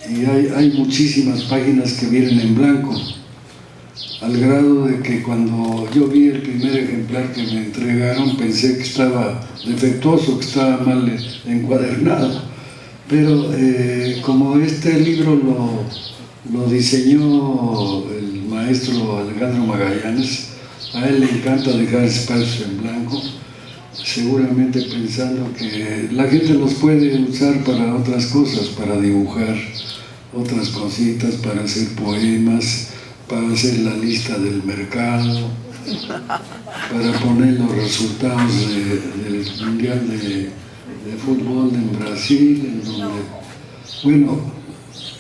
y hay muchísimas páginas que vienen en blanco, al grado de que cuando yo vi el primer ejemplar que me entregaron pensé que estaba defectuoso, que estaba mal encuadernado, pero como este libro lo diseñó el maestro Alejandro Magallanes, a él le encanta dejar espacios en blanco, seguramente pensando que la gente los puede usar para otras cosas, para dibujar otras cositas, para hacer poemas, para hacer la lista del mercado, para poner los resultados del Mundial de Fútbol en Brasil, en donde, bueno,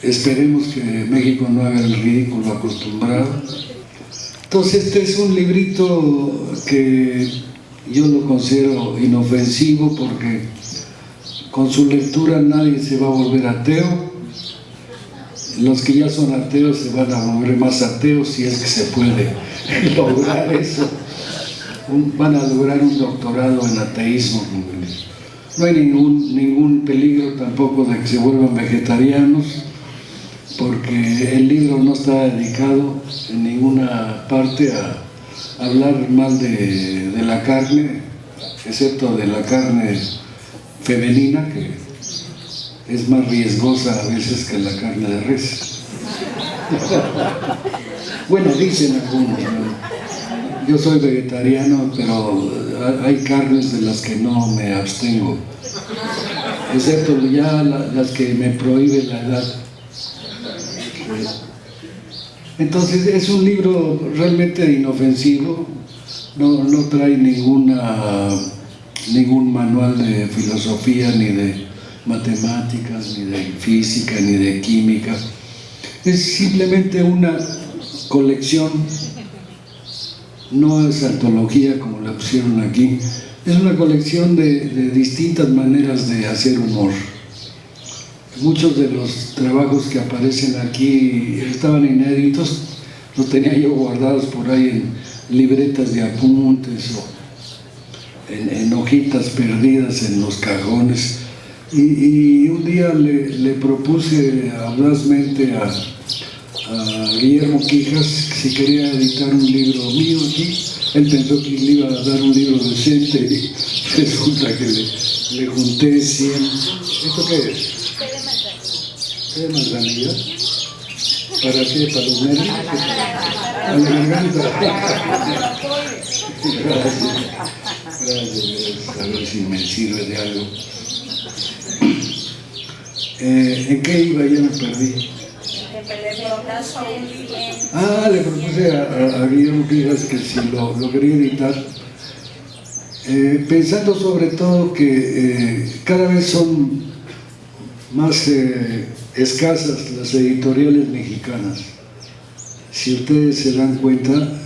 esperemos que México no haga el ridículo acostumbrado. Entonces este es un librito que yo lo considero inofensivo porque con su lectura nadie se va a volver ateo. Los que ya son ateos se van a volver más ateos si es que se puede lograr eso. Van a lograr un doctorado en ateísmo. No hay ningún peligro tampoco de que se vuelvan vegetarianos, porque el libro no está dedicado en ninguna parte a hablar mal de la carne, excepto de la carne femenina, que es más riesgosa a veces que la carne de res. Bueno, dicen algunos, ¿no? Yo soy vegetariano, pero hay carnes de las que no me abstengo, excepto ya las que me prohíbe la edad. Entonces es un libro realmente inofensivo, no trae ningún manual de filosofía, ni de matemáticas, ni de física, ni de química. Es simplemente una colección, no es antología como la pusieron aquí, es una colección de distintas maneras de hacer humor. Muchos de los trabajos que aparecen aquí estaban inéditos, los tenía yo guardados por ahí en libretas de apuntes o en hojitas perdidas en los cajones. Y un día le propuse audazmente a Guillermo Quijas si quería editar un libro mío aquí. Él pensó que le iba a dar un libro decente y resulta que le junté 100. ¿Esto qué es? ¿Qué de manzanilla? ¿Para qué? ¿Para los nervios? ¿A la garganta? Gracias. A ver si me sirve de algo. ¿En qué iba? Ya me perdí. Le propuse a Guillermo Quijas que si lo quería editar, pensando sobre todo que cada vez son más escasas las editoriales mexicanas. Si ustedes se dan cuenta,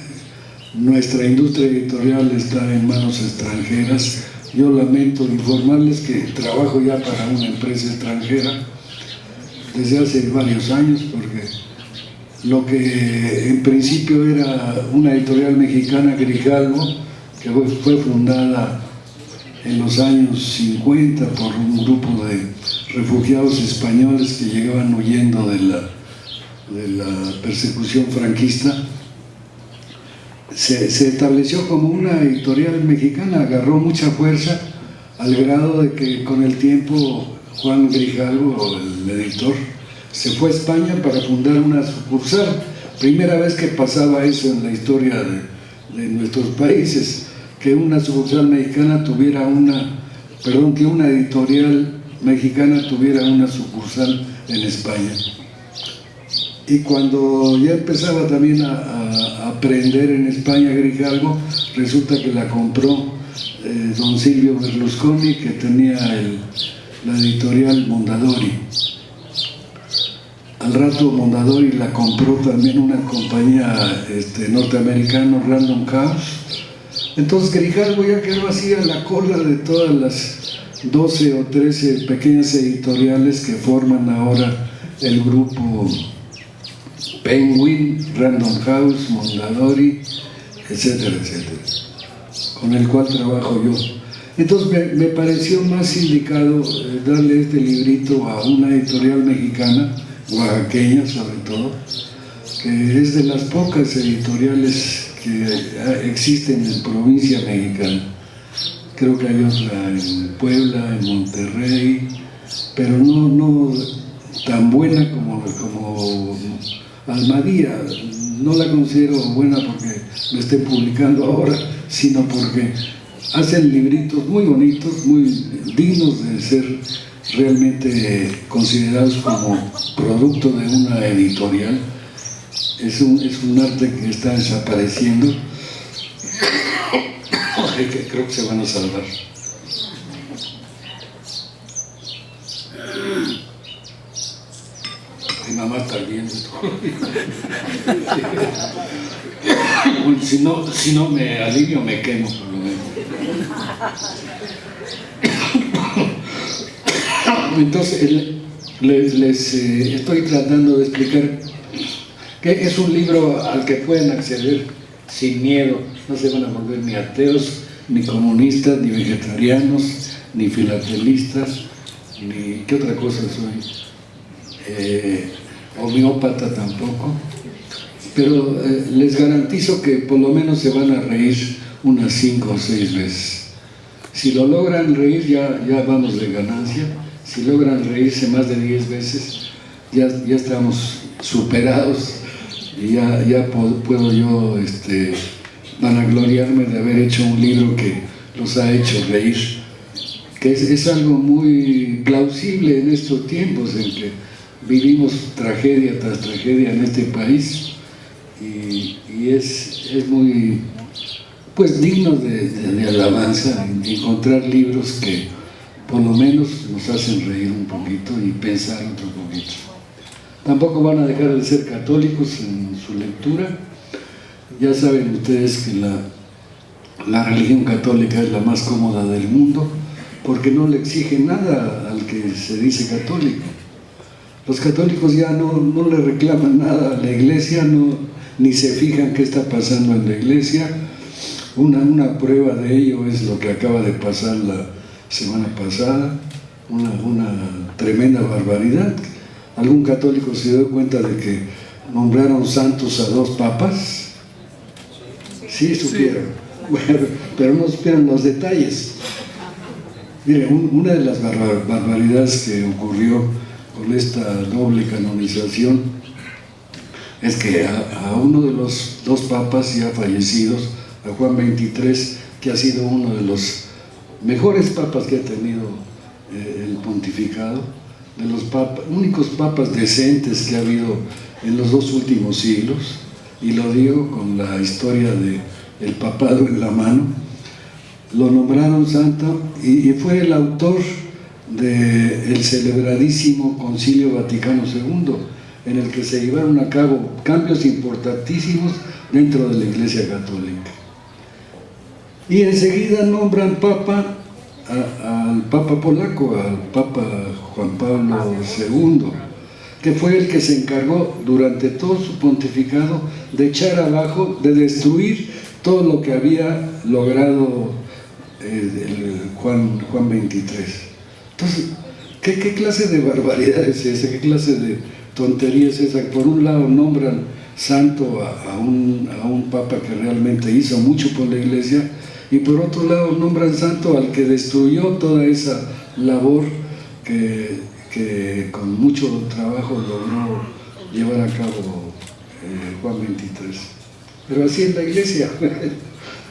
nuestra industria editorial está en manos extranjeras. Yo lamento informarles que trabajo ya para una empresa extranjera desde hace varios años, porque lo que en principio era una editorial mexicana, Grijalvo, que fue fundada en los años 50 por un grupo de refugiados españoles que llegaban huyendo de la persecución franquista, se estableció como una editorial mexicana, agarró mucha fuerza al grado de que con el tiempo Juan Grijalvo, el editor, se fue a España para fundar una sucursal. Primera vez que pasaba eso en la historia de nuestros países, que una sucursal mexicana tuviera que una editorial mexicana tuviera una sucursal en España. Y cuando ya empezaba también a aprender en España Grijalvo, resulta que la compró don Silvio Berlusconi, que tenía la editorial Mondadori. Al rato Mondadori la compró también una compañía norteamericana, Random House. Entonces Grijalvo ya quedó así a la cola de todas las 12 o 13 pequeñas editoriales que forman ahora el grupo Penguin, Random House, Mondadori, etcétera, etcétera, con el cual trabajo yo. Entonces me pareció más indicado darle este librito a una editorial mexicana oaxaqueña sobre todo, que es de las pocas editoriales que existen en provincia mexicana. Creo que hay otra en Puebla, en Monterrey, pero no tan buena como Almadía. No la considero buena porque me esté publicando ahora, sino porque hacen libritos muy bonitos, muy dignos de ser realmente considerados como producto de una editorial. Es un arte que está desapareciendo, que creo que se van a salvar. Mi mamá está viendo. Bueno, si no me alivio, me quemo por lo menos. Entonces, les estoy tratando de explicar que es un libro al que pueden acceder sin miedo. No se van a volver ni ateos, ni comunistas, ni vegetarianos, ni filatelistas, ni ¿qué otra cosa soy? Homeópata tampoco. Pero les garantizo que por lo menos se van a reír unas 5 o 6 veces. Si lo logran reír, ya vamos de ganancia. Si logran reírse más de 10 veces, ya estamos superados y ya puedo yo vanagloriarme de haber hecho un libro que los ha hecho reír, que es algo muy plausible en estos tiempos en que vivimos tragedia tras tragedia en este país, y es muy pues digno de alabanza encontrar libros que por lo menos nos hacen reír un poquito y pensar otro poquito. Tampoco van a dejar de ser católicos en su lectura. Ya saben ustedes que la religión católica es la más cómoda del mundo porque no le exige nada al que se dice católico. Los católicos ya no le reclaman nada a la iglesia, ni se fijan qué está pasando en la iglesia. Una prueba de ello es lo que acaba de pasar la semana pasada, una tremenda barbaridad. ¿Algún católico se dio cuenta de que nombraron santos a 2 papas? Sí, supieron. Bueno, pero no supieron los detalles. Miren, una de las barbaridades que ocurrió con esta doble canonización es que a uno de los 2 papas ya fallecidos, a Juan XXIII, que ha sido uno de los mejores papas que ha tenido el pontificado, de los únicos papas decentes que ha habido en los 2 últimos siglos, y lo digo con la historia del papado en la mano, lo nombraron santo y fue el autor del celebradísimo Concilio Vaticano II, en el que se llevaron a cabo cambios importantísimos dentro de la Iglesia Católica. Y enseguida nombran papa al papa polaco, al papa Juan Pablo II, que fue el que se encargó durante todo su pontificado de echar abajo, de destruir todo lo que había logrado Juan XXIII. Entonces, ¿qué clase de barbaridad es esa? ¿Qué clase de tontería es esa? Por un lado nombran santo a un papa que realmente hizo mucho por la iglesia, y por otro lado nombran santo al que destruyó toda esa labor que con mucho trabajo logró llevar a cabo Juan XXIII. Pero así es la iglesia.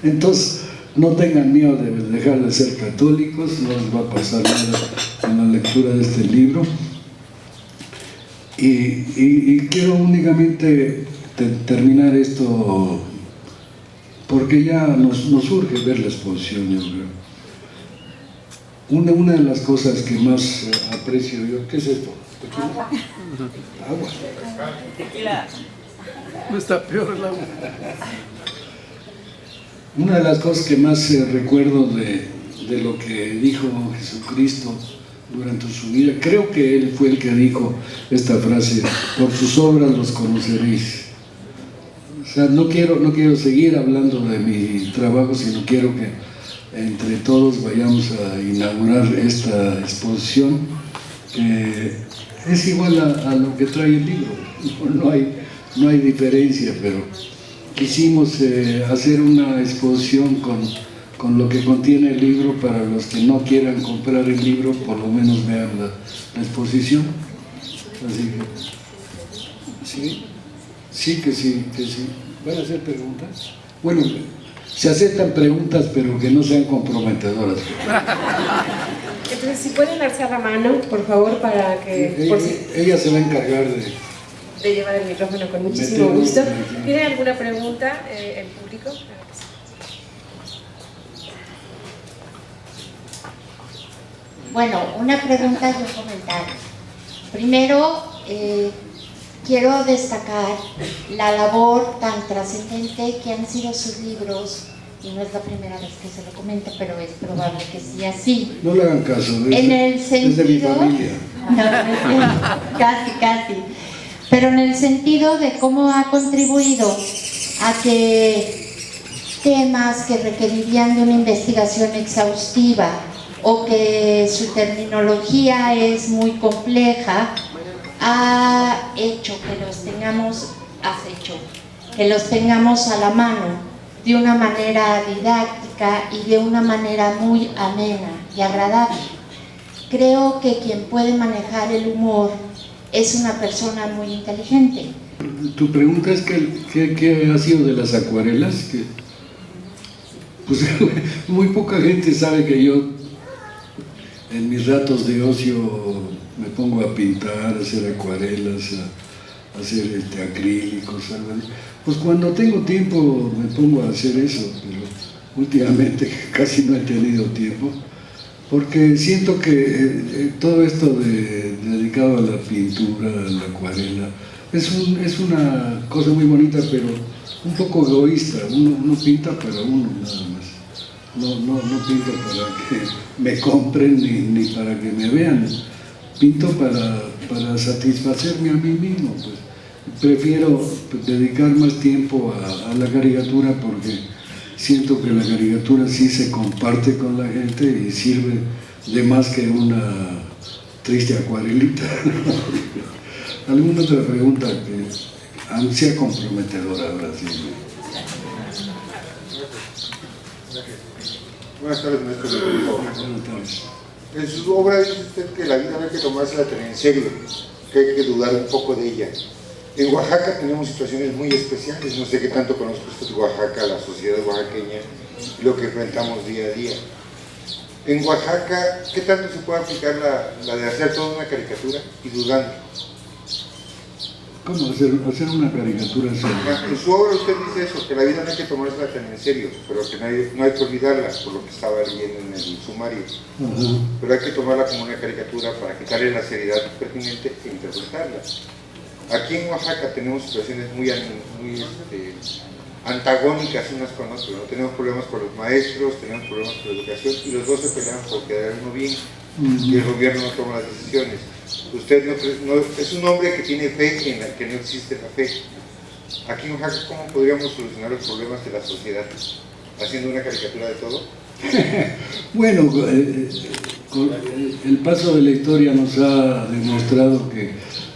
Entonces, no tengan miedo de dejar de ser católicos, no les va a pasar nada con la lectura de este libro. Y quiero únicamente terminar esto porque ya nos urge ver la exposición, yo creo. Una de las cosas que más aprecio yo, ¿qué es esto? ¿Tequila? Agua. Tequila. No está peor el agua. Una de las cosas que más recuerdo de lo que dijo Jesucristo durante su vida, creo que Él fue el que dijo esta frase: por sus obras los conoceréis. O sea, no quiero seguir hablando de mi trabajo, sino quiero que entre todos vayamos a inaugurar esta exposición, que es igual a lo que trae el libro, no hay diferencia, pero quisimos hacer una exposición con lo que contiene el libro para los que no quieran comprar el libro, por lo menos vean la exposición. Así que, sí. ¿Van a hacer preguntas? Bueno, se aceptan preguntas, pero que no sean comprometedoras. Entonces, si pueden alzar la mano, por favor, para que... Ella se va a encargar de llevar el micrófono con muchísimo gusto. ¿Tiene alguna pregunta el público? Bueno, una pregunta y un comentario. Primero, quiero destacar la labor tan trascendente que han sido sus libros, y no es la primera vez que se lo comento, pero es probable que sí así. No le hagan caso, en el sentido, es de mi familia. No, casi. Pero en el sentido de cómo ha contribuido a que temas que requerirían de una investigación exhaustiva o que su terminología es muy compleja, ha hecho que los tengamos a la mano de una manera didáctica y de una manera muy amena y agradable. Creo que quien puede manejar el humor es una persona muy inteligente. Tu pregunta es ¿qué ha sido de las acuarelas? Pues muy poca gente sabe que yo en mis ratos de ocio me pongo a pintar, a hacer acuarelas, a hacer acrílicos, algo así. Pues cuando tengo tiempo me pongo a hacer eso, pero últimamente casi no he tenido tiempo, porque siento que todo esto dedicado a la pintura, a la acuarela, es una cosa muy bonita, pero un poco egoísta. Uno pinta para uno nada más. No pinto para que me compren ni para que me vean. Pinto para satisfacerme a mí mismo. Pues. Prefiero dedicar más tiempo a la caricatura porque siento que la caricatura sí se comparte con la gente y sirve de más que una triste acuarelita. ¿Alguna otra pregunta que sea comprometedora ahora sí? Buenas tardes, maestro. Buenas tardes. En su obra dice usted que la vida no hay que tomársela tan en serio, que hay que dudar un poco de ella. En Oaxaca tenemos situaciones muy especiales, no sé qué tanto conozco usted de Oaxaca, la sociedad oaxaqueña, y lo que enfrentamos día a día. En Oaxaca, ¿qué tanto se puede aplicar la de hacer toda una caricatura y dudando? ¿Cómo hacer una caricatura sobre? En su obra usted dice eso, que la vida no hay que tomársela tan en serio, pero que no hay que olvidarla, por lo que estaba leyendo en el sumario. Pero hay que tomarla como una caricatura para quitarle la seriedad pertinente e interpretarla. Aquí en Oaxaca tenemos situaciones muy antagónicas unas con otras, ¿no? Tenemos problemas con los maestros, tenemos problemas con la educación y los dos se pelean por quedar uno bien y el gobierno no toma las decisiones. Usted no es un hombre que tiene fe en la que no existe la fe. Aquí en Oaxaca, ¿cómo podríamos solucionar los problemas de la sociedad? ¿Haciendo una caricatura de todo? Bueno, el paso de la historia nos ha demostrado que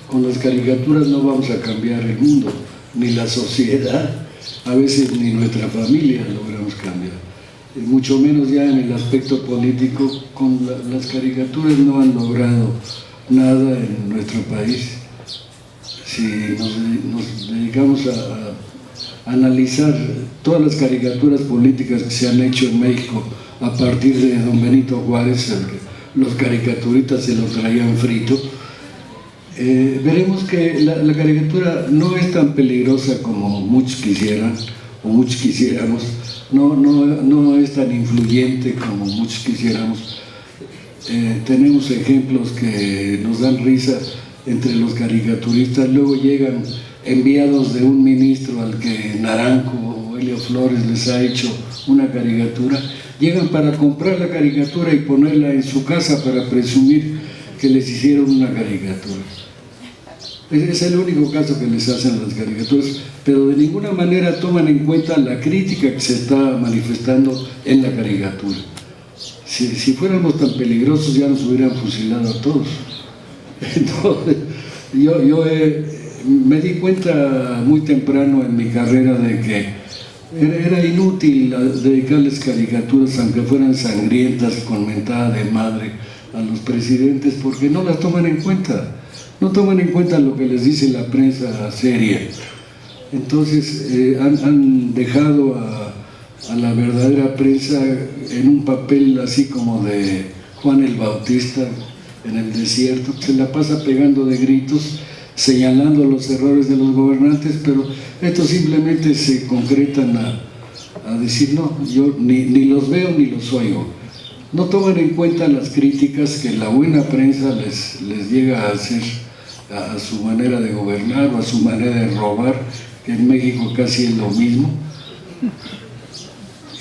con las caricaturas no vamos a cambiar el mundo, ni la sociedad, a veces ni nuestra familia logramos cambiar. Y mucho menos ya en el aspecto político, con las caricaturas no han logrado nada en nuestro país. Si nos dedicamos a analizar todas las caricaturas políticas que se han hecho en México a partir de don Benito Juárez, los caricaturistas se lo traían frito, veremos que la caricatura no es tan peligrosa como muchos quisieran o muchos quisiéramos, no es tan influyente como muchos quisiéramos. Tenemos ejemplos que nos dan risa entre los caricaturistas. Luego llegan enviados de un ministro al que Naranjo o Helio Flores les ha hecho una caricatura, llegan para comprar la caricatura y ponerla en su casa para presumir que les hicieron una caricatura. Es el único caso que les hacen las caricaturas, pero de ninguna manera toman en cuenta la crítica que se está manifestando en la caricatura. Si fuéramos tan peligrosos ya nos hubieran fusilado a todos. Entonces, me di cuenta muy temprano en mi carrera de que era inútil dedicarles caricaturas, aunque fueran sangrientas, con mentada de madre a los presidentes, porque no las toman en cuenta. No toman en cuenta lo que les dice la prensa seria. Entonces han dejado a la verdadera prensa en un papel así como de Juan el Bautista en el desierto, que se la pasa pegando de gritos, señalando los errores de los gobernantes, pero estos simplemente se concretan a decir, no, yo ni los veo ni los oigo. No toman en cuenta las críticas que la buena prensa les llega a hacer a su manera de gobernar o a su manera de robar, que en México casi es lo mismo.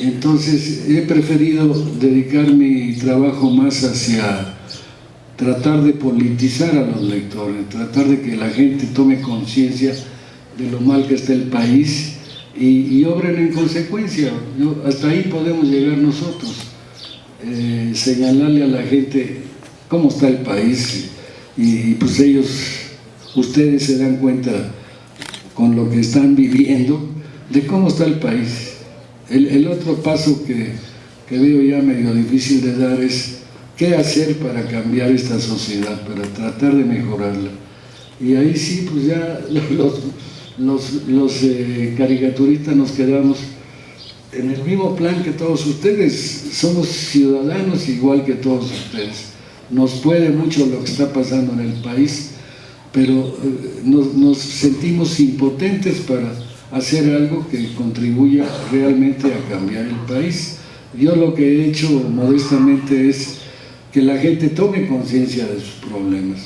Entonces he preferido dedicar mi trabajo más hacia tratar de politizar a los lectores, tratar de que la gente tome conciencia de lo mal que está el país y obren en consecuencia. Hasta ahí podemos llegar nosotros, señalarle a la gente cómo está el país y pues ustedes se dan cuenta con lo que están viviendo de cómo está el país. El otro paso que veo ya medio difícil de dar es qué hacer para cambiar esta sociedad, para tratar de mejorarla. Y ahí sí, pues ya los caricaturistas nos quedamos en el mismo plan que todos ustedes. Somos ciudadanos igual que todos ustedes. Nos puede mucho lo que está pasando en el país, pero nos sentimos impotentes para hacer algo que contribuya realmente a cambiar el país. Yo lo que he hecho modestamente es que la gente tome conciencia de sus problemas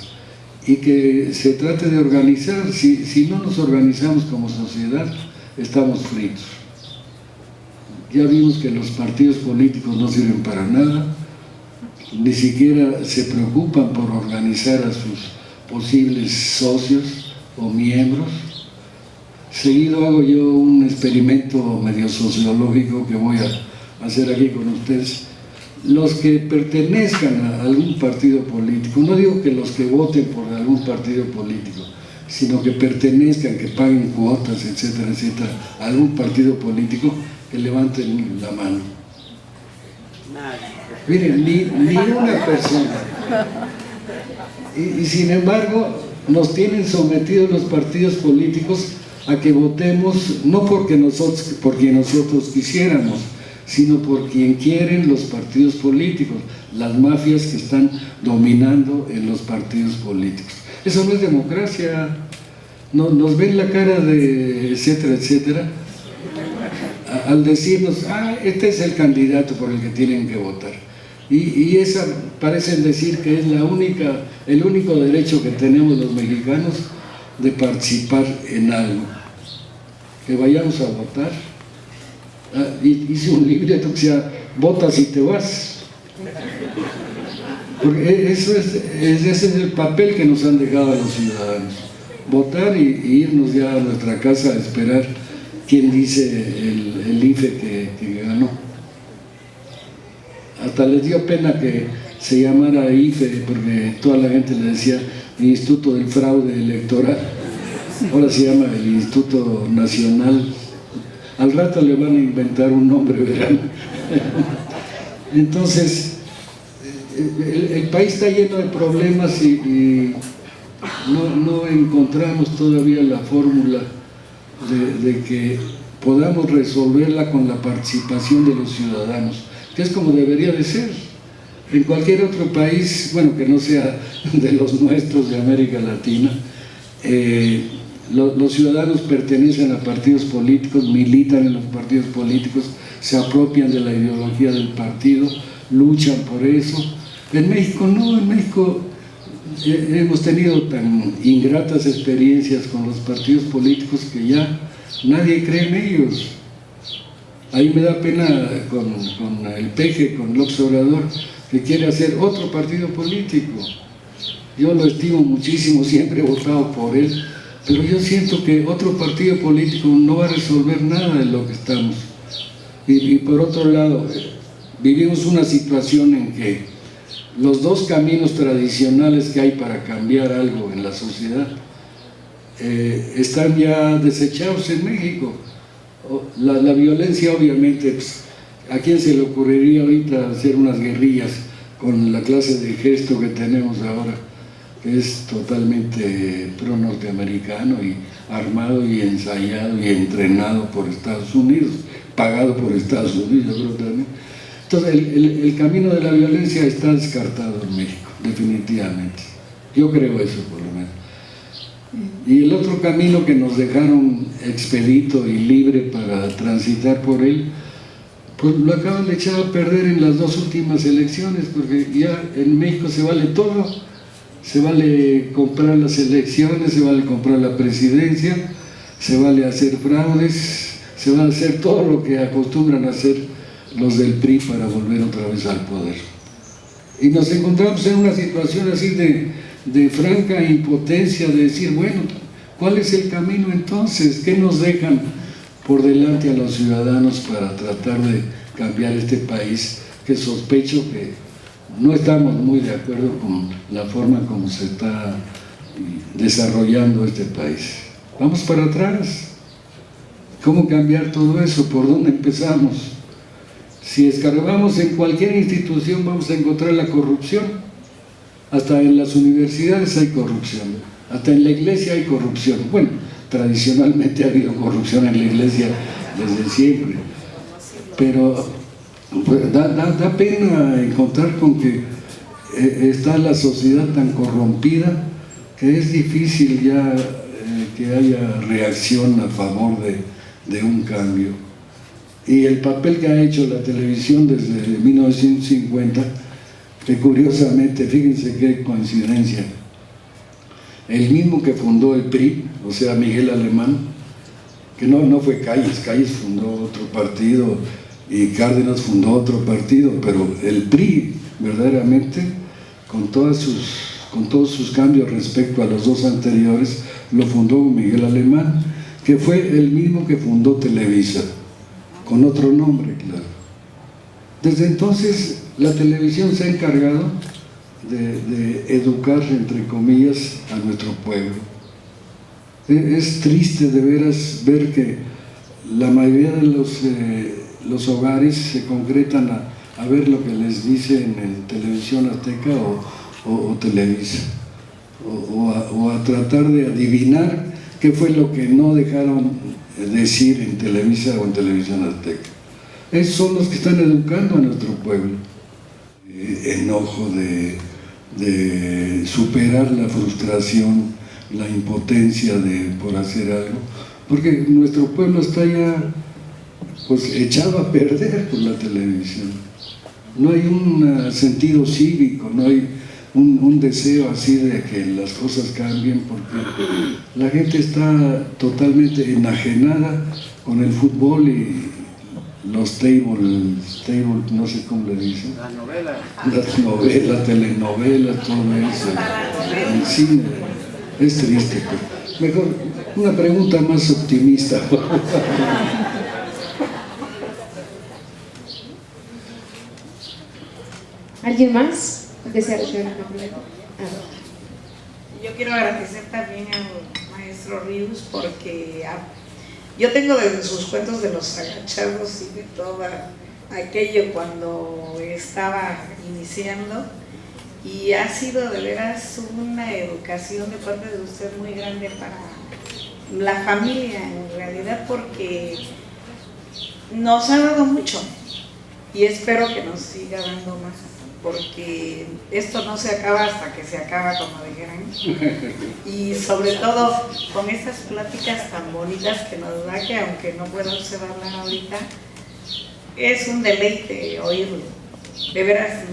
y que se trate de organizar. Si no nos organizamos como sociedad, estamos fritos. Ya vimos que los partidos políticos no sirven para nada, ni siquiera se preocupan por organizar a sus posibles socios o miembros. Seguido hago yo un experimento medio sociológico que voy a hacer aquí con ustedes. Los que pertenezcan a algún partido político, no digo que los que voten por algún partido político, sino que pertenezcan, que paguen cuotas, etcétera, etcétera, a algún partido político, que levanten la mano. Miren, ni una persona. Y sin embargo, nos tienen sometidos los partidos políticos a que votemos no por quien nosotros quisiéramos, sino por quien quieren los partidos políticos, las mafias que están dominando en los partidos políticos. Eso no es democracia. Nos ven la cara de etcétera, etcétera, al decirnos, este es el candidato por el que tienen que votar. Y esa parecen decir que es el único derecho que tenemos los mexicanos de participar en algo. Que vayamos a votar. Hice un libreto que sea votas y te vas, porque ese es el papel que nos han dejado a los ciudadanos, votar y irnos ya a nuestra casa a esperar quién dice el IFE que ganó. Hasta les dio pena que se llamara IFE, porque toda la gente le decía el Instituto del Fraude Electoral. Ahora se llama el Instituto Nacional. Al rato le van a inventar un nombre, verán. Entonces, el país está lleno de problemas y no encontramos todavía la fórmula de que podamos resolverla con la participación de los ciudadanos, que es como debería de ser. En cualquier otro país, bueno, que no sea de los nuestros de América Latina, los ciudadanos pertenecen a partidos políticos, militan en los partidos políticos, se apropian de la ideología del partido, luchan por eso. En México no, en México hemos tenido tan ingratas experiencias con los partidos políticos que ya nadie cree en ellos. Ahí me da pena con el PG, con López Obrador, que quiere hacer otro partido político. Yo lo estimo muchísimo, siempre he votado por él, pero yo siento que otro partido político no va a resolver nada de lo que estamos. Y por otro lado, vivimos una situación en que los dos caminos tradicionales que hay para cambiar algo en la sociedad están ya desechados en México. La violencia, obviamente, pues, ¿a quién se le ocurriría ahorita hacer unas guerrillas con la clase de ejército que tenemos ahora, que es totalmente pro-norteamericano y armado y ensayado y entrenado por Estados Unidos, pagado por Estados Unidos, yo creo también? Entonces, el camino de la violencia está descartado en México, definitivamente. Yo creo eso, por lo menos. Y el otro camino que nos dejaron expedito y libre para transitar por él, pues lo acaban de echar a perder en las dos últimas elecciones, porque ya en México se vale todo, se vale comprar las elecciones, se vale comprar la presidencia, se vale hacer fraudes, se vale hacer todo lo que acostumbran a hacer los del PRI para volver otra vez al poder. Y nos encontramos en una situación así de franca impotencia, de decir, bueno, ¿cuál es el camino entonces? ¿Qué nos dejan por delante a los ciudadanos para tratar de cambiar este país, que sospecho que no estamos muy de acuerdo con la forma como se está desarrollando este país? Vamos para atrás. ¿Cómo cambiar todo eso? ¿Por dónde empezamos? Si escarbamos en cualquier institución vamos a encontrar la corrupción. Hasta en las universidades hay corrupción, hasta en la iglesia hay corrupción. Bueno, tradicionalmente ha habido corrupción en la iglesia desde siempre, pero pues, da pena encontrar con que está la sociedad tan corrompida que es difícil ya que haya reacción a favor de un cambio. Y el papel que ha hecho la televisión desde 1950, que curiosamente, fíjense qué coincidencia, el mismo que fundó el PRI, o sea, Miguel Alemán, que no fue Calles fundó otro partido y Cárdenas fundó otro partido, pero el PRI verdaderamente, con todos sus cambios respecto a los dos anteriores, lo fundó Miguel Alemán, que fue el mismo que fundó Televisa, con otro nombre, claro. Desde entonces la televisión se ha encargado de educar, entre comillas, a nuestro pueblo. Es triste de veras ver que la mayoría de los hogares se concretan a ver lo que les dicen en Televisión Azteca o Televisa, o a tratar de adivinar qué fue lo que no dejaron decir en Televisa o en Televisión Azteca. Esos son los que están educando a nuestro pueblo. Enojo de superar la frustración, la impotencia por hacer algo, porque nuestro pueblo está ya pues echado a perder por la televisión. No hay un sentido cívico, no hay un deseo así de que las cosas cambien, porque la gente está totalmente enajenada con el fútbol y los tables, no sé cómo le dicen. Las novelas, telenovelas, todo eso. El cine. Es triste. Pero mejor, una pregunta más optimista. ¿Alguien más desea recibir una pregunta? Yo quiero agradecer también al maestro Ríos porque yo tengo desde sus cuentos de los agachados y de todo aquello cuando estaba iniciando, y ha sido de veras una educación de parte de usted muy grande para la familia en realidad, porque nos ha dado mucho y espero que nos siga dando más, porque esto no se acaba hasta que se acaba, como dijeran, y sobre todo con estas pláticas tan bonitas que nos da, que aunque no pueda usted hablar ahorita, es un deleite oírlo. De veras,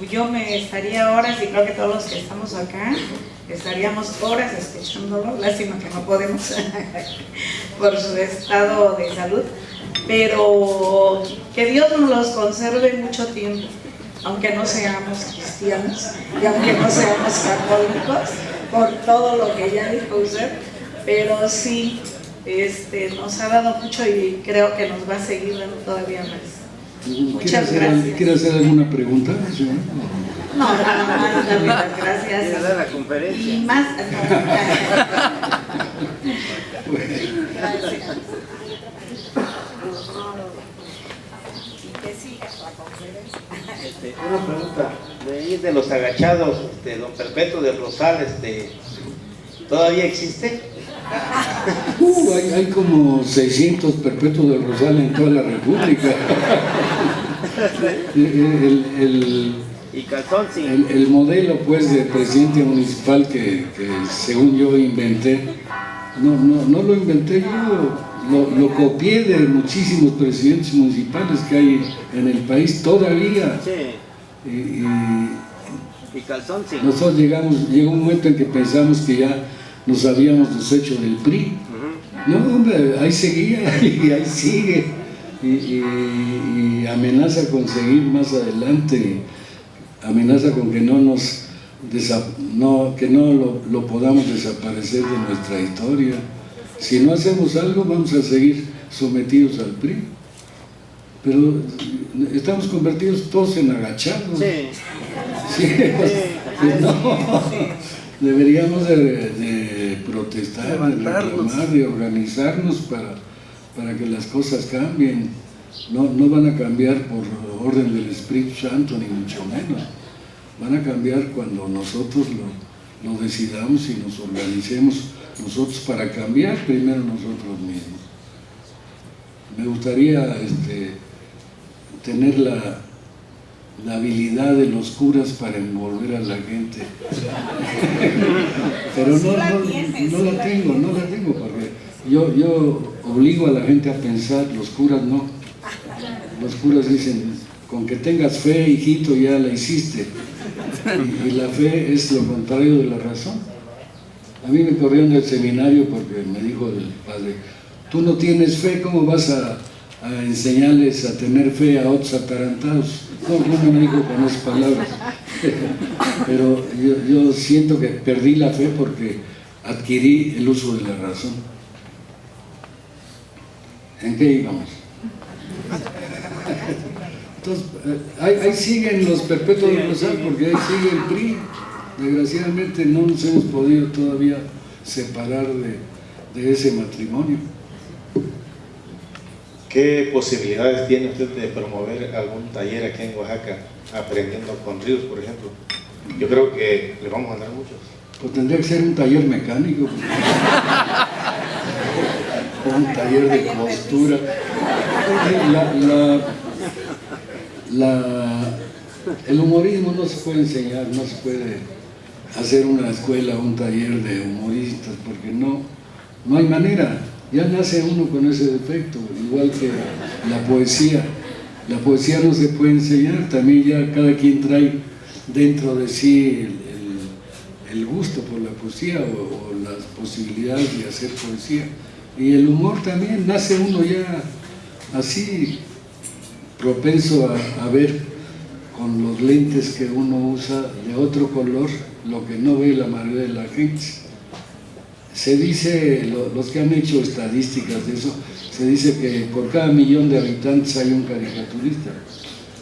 yo me estaría horas, y creo que todos los que estamos acá estaríamos horas escuchándolo. Lástima que no podemos por su estado de salud, pero que Dios nos los conserve mucho tiempo, aunque no seamos cristianos y aunque no seamos católicos, por todo lo que ya dijo usted, pero sí nos ha dado mucho y creo que nos va a seguir dando todavía más. Muchas gracias. ¿Quiere hacer alguna pregunta? No, David, gracias. Quiere dar la conferencia. Y más, no. Una pregunta, de ahí de los agachados, don Perpetuo del Rosal, ¿todavía existe? Hay como 600 perpetuos del Rosal en toda la República. Y calzón sí. El modelo pues de presidente municipal que según yo inventé, no lo inventé yo, lo copié de muchísimos presidentes municipales que hay en el país todavía. Sí. Y calzón sí. Nosotros llegó un momento en que pensamos que ya nos habíamos deshecho del PRI. No, hombre, ahí seguía y ahí sigue. Y amenaza con seguir más adelante, amenaza con que que no lo podamos desaparecer de nuestra historia. Si no hacemos algo, vamos a seguir sometidos al PRI. Pero estamos convertidos todos en agachados. Sí. Sí, pues, no. Deberíamos de protestar, de reclamar, de organizarnos para que las cosas cambien. No van a cambiar por orden del Espíritu Santo, ni mucho menos. Van a cambiar cuando nosotros lo decidamos y nos organicemos nosotros para cambiar primero nosotros mismos. Me gustaría tener la habilidad de los curas para envolver a la gente. Pero no la tengo, porque yo obligo a la gente a pensar, los curas no. Los curas dicen, con que tengas fe, hijito, ya la hiciste. Y la fe es lo contrario de la razón. A mí me corrieron del seminario porque me dijo el padre, tú no tienes fe, ¿cómo vas a enseñarles a tener fe a otros atarantados? No me dijo con esas palabras. Pero yo siento que perdí la fe porque adquirí el uso de la razón. ¿En qué íbamos? Entonces, ahí siguen los perpetuos del Rosal, porque ahí sigue el PRI. Desgraciadamente no nos hemos podido todavía separar de ese matrimonio. ¿Qué posibilidades tiene usted de promover algún taller aquí en Oaxaca, aprendiendo con ríos, por ejemplo? Yo creo que le vamos a dar muchos. Pues tendría que ser un taller mecánico, o un taller de costura. El humorismo no se puede enseñar, no se puede hacer una escuela, un taller de humoristas, porque no hay manera. Ya nace uno con ese defecto, igual que la poesía. La poesía no se puede enseñar, también ya cada quien trae dentro de sí el gusto por la poesía o las posibilidades de hacer poesía. Y el humor también, nace uno ya así, propenso a ver con los lentes que uno usa de otro color lo que no ve la mayoría de la gente. Se dice, los que han hecho estadísticas de eso, se dice que por cada 1.000.000 de habitantes hay un caricaturista.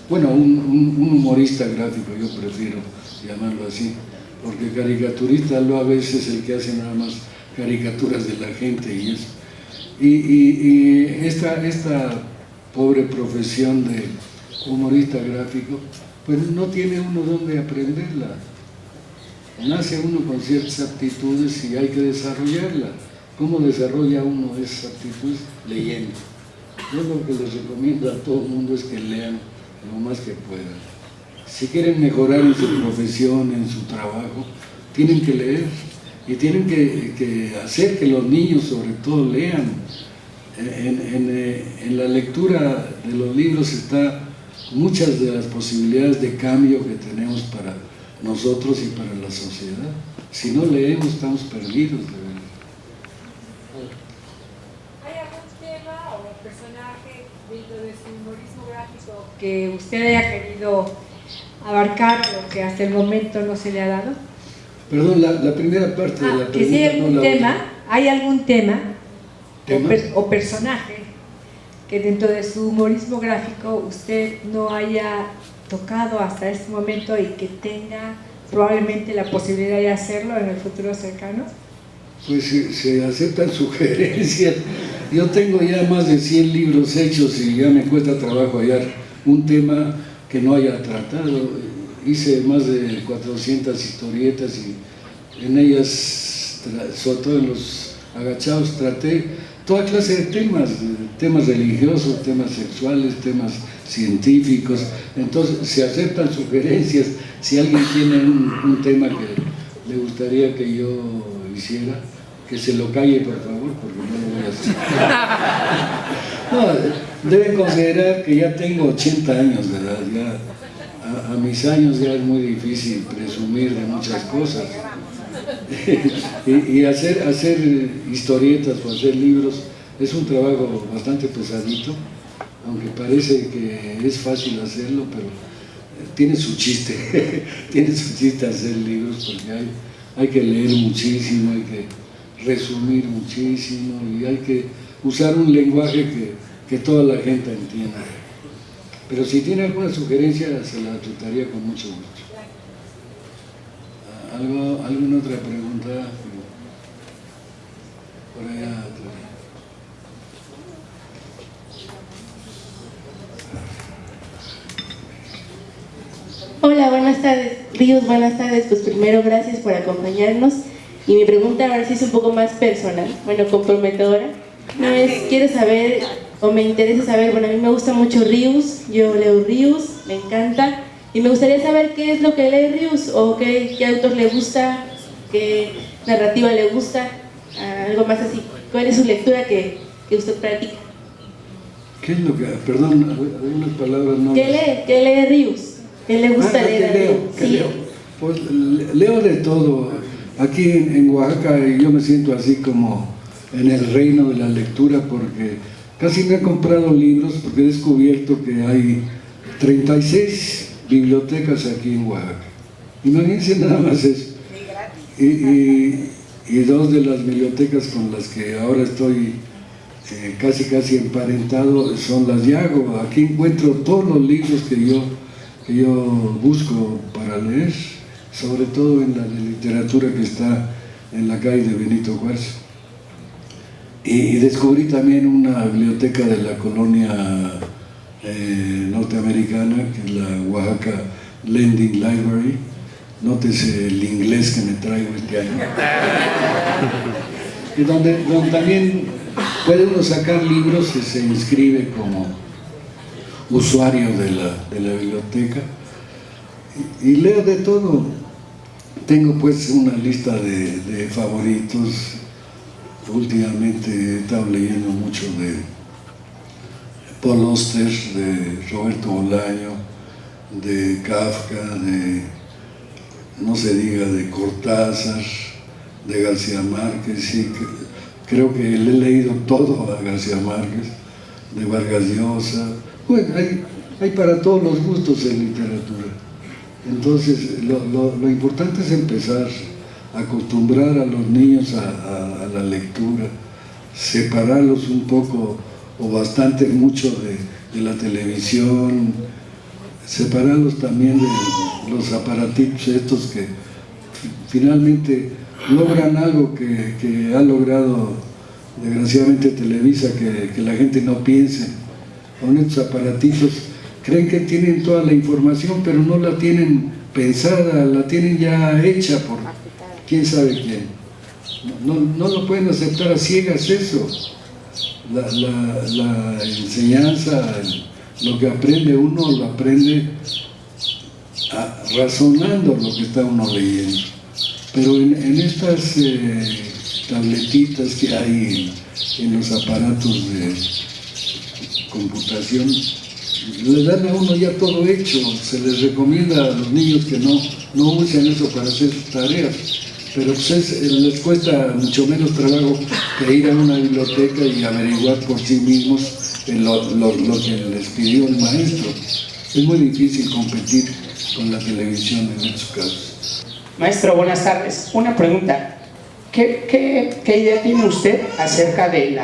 Bueno, un humorista gráfico, yo prefiero llamarlo así, porque caricaturista lo a veces el que hace nada más caricaturas de la gente y eso. Y esta pobre profesión de humorista gráfico, pues no tiene uno donde aprenderla. Nace uno con ciertas aptitudes y hay que desarrollarla. ¿Cómo desarrolla uno esas aptitudes? Leyendo. Yo lo que les recomiendo a todo el mundo es que lean lo más que puedan. Si quieren mejorar en su profesión, en su trabajo, tienen que leer y tienen que hacer que los niños sobre todo lean. En la lectura de los libros está muchas de las posibilidades de cambio que tenemos para nosotros y para la sociedad. Si no leemos, estamos perdidos, de verdad. ¿Hay algún tema o personaje dentro de su humorismo gráfico que usted haya querido abarcar, pero que hasta el momento no se le ha dado? Perdón, la primera parte de la pregunta. Que si hay algún no tema, ¿hay algún tema? ¿Tema? O personaje que dentro de su humorismo gráfico usted no haya tocado hasta este momento y que tenga probablemente la posibilidad de hacerlo en el futuro cercano? Pues se aceptan sugerencias. Yo tengo ya más de 100 libros hechos y ya me cuesta trabajo hallar un tema que no haya tratado. Hice más de 400 historietas y en ellas, sobre todo en los agachados, traté toda clase de temas religiosos, temas sexuales, temas científicos. Entonces se aceptan sugerencias. Si alguien tiene un tema que le gustaría que yo hiciera, que se lo calle por favor, porque no lo voy a hacer. No, deben considerar que ya tengo 80 años de edad, ya a mis años ya es muy difícil presumir de muchas cosas. y hacer historietas o hacer libros es un trabajo bastante pesadito, aunque parece que es fácil hacerlo, pero tiene su chiste, tiene su chiste hacer libros, porque hay que leer muchísimo, hay que resumir muchísimo y hay que usar un lenguaje que toda la gente entienda. Pero si tiene alguna sugerencia, se la trataría con mucho gusto. ¿Alguna otra pregunta? Por allá atrás. Hola, buenas tardes. Ríos, buenas tardes. Pues primero, gracias por acompañarnos. Y mi pregunta ahora sí es un poco más personal, bueno, comprometedora. No es, quiero saber, o me interesa saber, bueno, a mí me gusta mucho Ríos, yo leo Ríos, me encanta. Y me gustaría saber qué es lo que lee Ríos, o qué autor le gusta, qué narrativa le gusta, algo más así. ¿Cuál es su lectura que usted practica? ¿Qué es lo que...? Perdón, algunas palabras no... ¿Qué lee Ríos? ¿Qué le gusta leer? ¿Qué leo? Pues leo de todo. Aquí en Oaxaca yo me siento así como en el reino de la lectura, porque casi me he comprado libros, porque he descubierto que hay 36 bibliotecas aquí en Oaxaca. Imagínense nada más eso. Y dos de las bibliotecas con las que ahora estoy casi emparentado son las Yago. Aquí encuentro todos los libros que yo busco para leer, sobre todo en la de literatura que está en la calle de Benito Juárez. Y descubrí también una biblioteca de la colonia norteamericana, que es la Oaxaca Lending Library. Nótese el inglés que me traigo este año. Y donde también puede uno sacar libros y se inscribe como usuario de la biblioteca. Y leo de todo. Tengo pues una lista de favoritos. Últimamente he estado leyendo mucho de Paul Auster, de Roberto Bolaño, de Kafka, no se diga, de Cortázar, de García Márquez. Sí, creo que le he leído todo a García Márquez, de Vargas Llosa. Bueno, hay para todos los gustos en literatura. Entonces, lo importante es empezar a acostumbrar a los niños a la lectura, separarlos un poco o bastante mucho de la televisión, separarlos también de los aparatitos estos que finalmente logran algo que ha logrado desgraciadamente Televisa, que la gente no piense. Con estos aparatitos creen que tienen toda la información, pero no la tienen pensada, la tienen ya hecha por quién sabe quién. No lo pueden aceptar a ciegas eso. La enseñanza, lo que aprende uno, lo aprende razonando lo que está uno leyendo. Pero en estas tabletitas que hay en los aparatos de computación, le dan a uno ya todo hecho. Se les recomienda a los niños que no usen eso para hacer sus tareas, pero pues les cuesta mucho menos trabajo que ir a una biblioteca y averiguar por sí mismos lo que les pidió el maestro. Es muy difícil competir con la televisión en estos casos. Maestro, buenas tardes. Una pregunta. ¿Qué idea tiene usted acerca de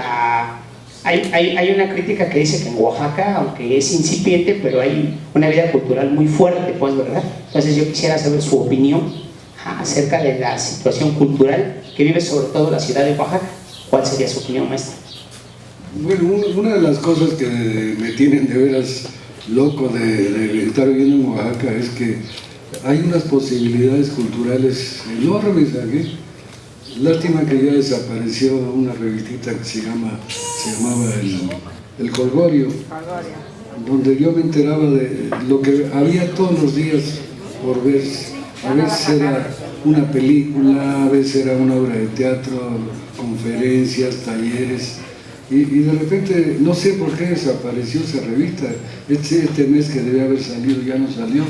Hay una crítica que dice que en Oaxaca, aunque es incipiente, pero hay una vida cultural muy fuerte, pues, ¿verdad? Entonces yo quisiera saber su opinión acerca de la situación cultural que vive sobre todo la ciudad de Oaxaca. ¿Cuál sería su opinión, maestra? Bueno, una de las cosas que me tienen de veras loco de estar viviendo en Oaxaca es que hay unas posibilidades culturales enormes aquí. Lástima que ya desapareció una revistita que se llamaba El Colgorio, donde yo me enteraba de lo que había todos los días por ver. A veces era una película, a veces era una obra de teatro, conferencias, talleres, y de repente, no sé por qué desapareció esa revista. Este mes que debía haber salido ya no salió,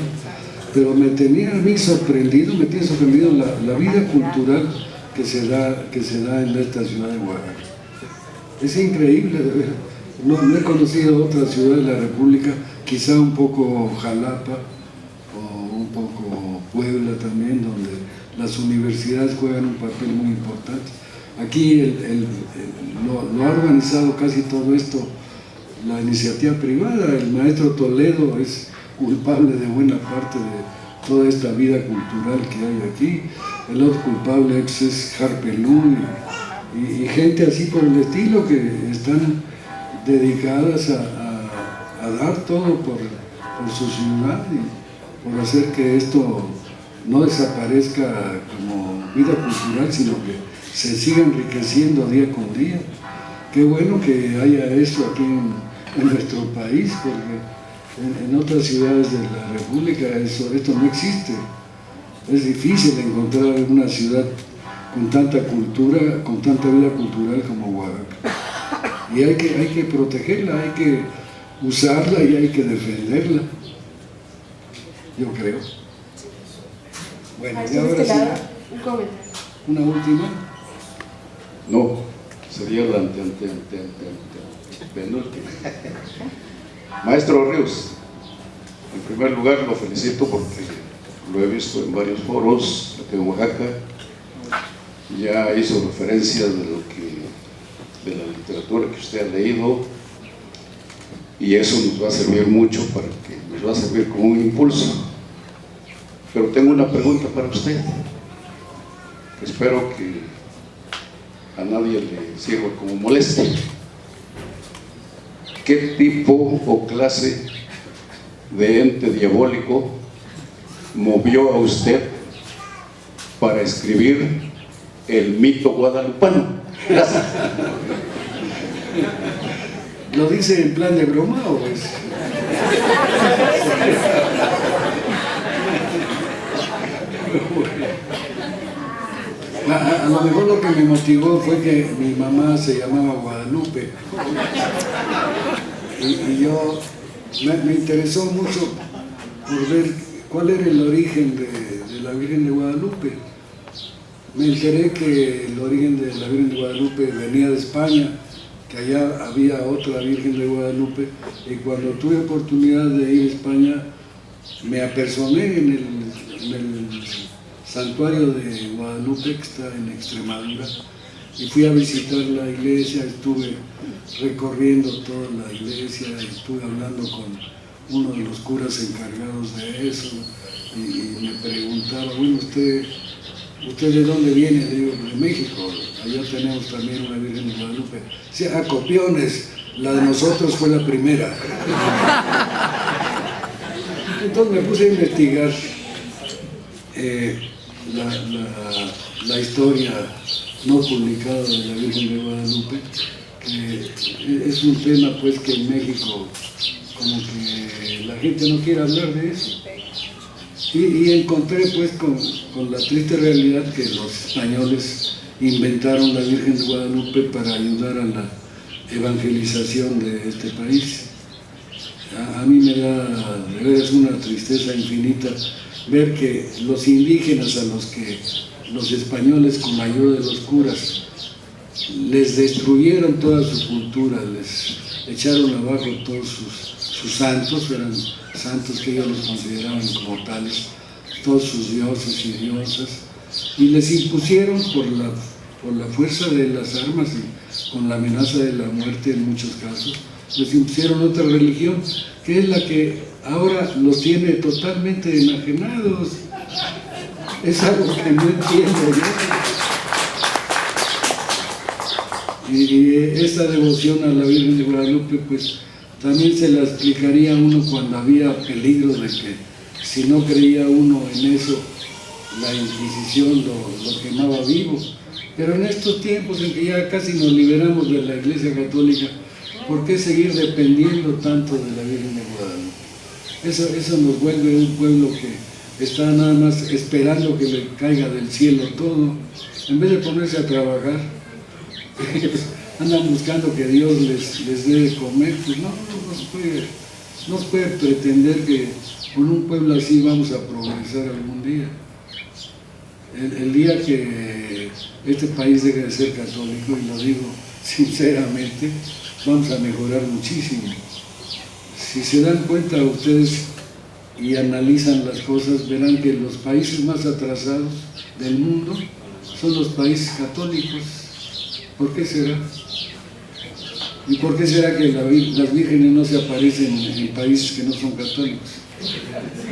pero me tenía a mí sorprendido, la vida cultural que se da en esta ciudad de Oaxaca. Es increíble, de verdad. No he conocido otra ciudad de la República, quizá un poco Jalapa o un poco Puebla también, donde las universidades juegan un papel muy importante. Aquí lo ha organizado casi todo esto la iniciativa privada. El maestro Toledo es culpable de buena parte de toda esta vida cultural que hay aquí. El otro culpable es Harpelú y gente así por el estilo, que están dedicadas a dar todo por su ciudad y por hacer que esto no desaparezca como vida cultural, sino que se siga enriqueciendo día con día. Qué bueno que haya esto aquí en nuestro país, porque en otras ciudades de la República esto no existe. Es difícil encontrar una ciudad con tanta cultura, con tanta vida cultural como Oaxaca. Y hay que protegerla, hay que usarla y hay que defenderla, yo creo. Bueno, y ahora sí, un comentario. una última. No, sería la penúltima. Maestro Ríos, en primer lugar lo felicito porque lo he visto en varios foros aquí en Oaxaca. Ya hizo referencia de la literatura que usted ha leído, y eso nos va a servir mucho, nos va a servir como un impulso. Pero tengo una pregunta para usted, que espero que a nadie le sirva como molestia. ¿Qué tipo o clase de ente diabólico movió a usted para escribir el mito guadalupano? Gracias. ¿Lo dice en plan de broma o es? A lo mejor lo que me motivó fue que mi mamá se llamaba Guadalupe y yo me interesó mucho por ver cuál era el origen de la Virgen de Guadalupe. Me enteré que el origen de la Virgen de Guadalupe venía de España, que allá había otra Virgen de Guadalupe, y cuando tuve oportunidad de ir a España me apersoné en el santuario de Guadalupe, que está en Extremadura, y fui a visitar la iglesia. Estuve recorriendo toda la iglesia, estuve hablando con uno de los curas encargados de eso, y me preguntaba, bueno, ¿usted de dónde viene? Le digo, de México, allá tenemos también una Virgen de Guadalupe. Sí, a copiones, la de nosotros fue la primera. Entonces me puse a investigar la historia no publicada de la Virgen de Guadalupe, que es un tema pues que en México como que la gente no quiere hablar de eso. Y encontré pues con la triste realidad que los españoles inventaron la Virgen de Guadalupe para ayudar a la evangelización de este país. A mí me da de veras una tristeza infinita ver que los indígenas, a los que los españoles con la ayuda de los curas les destruyeron toda su cultura, les echaron abajo todos sus santos, eran santos que ellos los consideraban como tales, todos sus dioses y diosas, y les impusieron por la fuerza de las armas y con la amenaza de la muerte en muchos casos, les impusieron otra religión, que es la que ahora los tiene totalmente enajenados. Es algo que no entiendo yo. Y esta devoción a la Virgen de Guadalupe, pues también se la explicaría a uno cuando había peligro de que si no creía uno en eso, la Inquisición lo quemaba vivo. Pero en estos tiempos en que ya casi nos liberamos de la Iglesia Católica, ¿por qué seguir dependiendo tanto de la Virgen de Guadalupe? Eso nos vuelve un pueblo que está nada más esperando que le caiga del cielo todo, en vez de ponerse a trabajar. Andan buscando que Dios les dé de comer. Pues no se puede pretender que con un pueblo así vamos a progresar algún día. El día que este país deje de ser católico, y lo digo sinceramente, vamos a mejorar muchísimo. Si se dan cuenta ustedes y analizan las cosas, verán que los países más atrasados del mundo son los países católicos. ¿Por qué será? ¿Y por qué será que las vírgenes no se aparecen en países que no son católicos?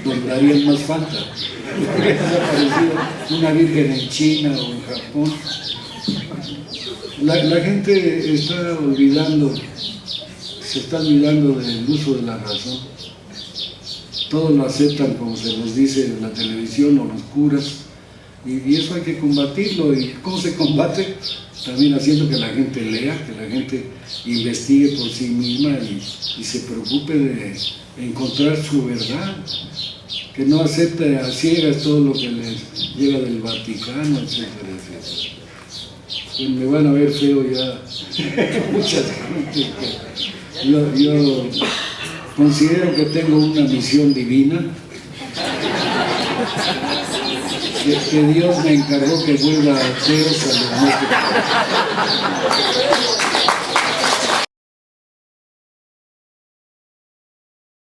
Donde harían más falta. ¿Por qué no se ha aparecido una virgen en China o en Japón? La gente está olvidando, se está olvidando del uso de la razón. Todos lo aceptan como se los dice en la televisión o los curas, y eso hay que combatirlo. ¿Y cómo se combate? También haciendo que la gente lea, que la gente investigue por sí misma y se preocupe de encontrar su verdad, que no acepte a ciegas todo lo que les llega del Vaticano, etcétera, etcétera. Pues me van a ver feo ya mucha gente. Yo considero que tengo una misión divina, que Dios me encargó que vuelva a ateos a los médicos.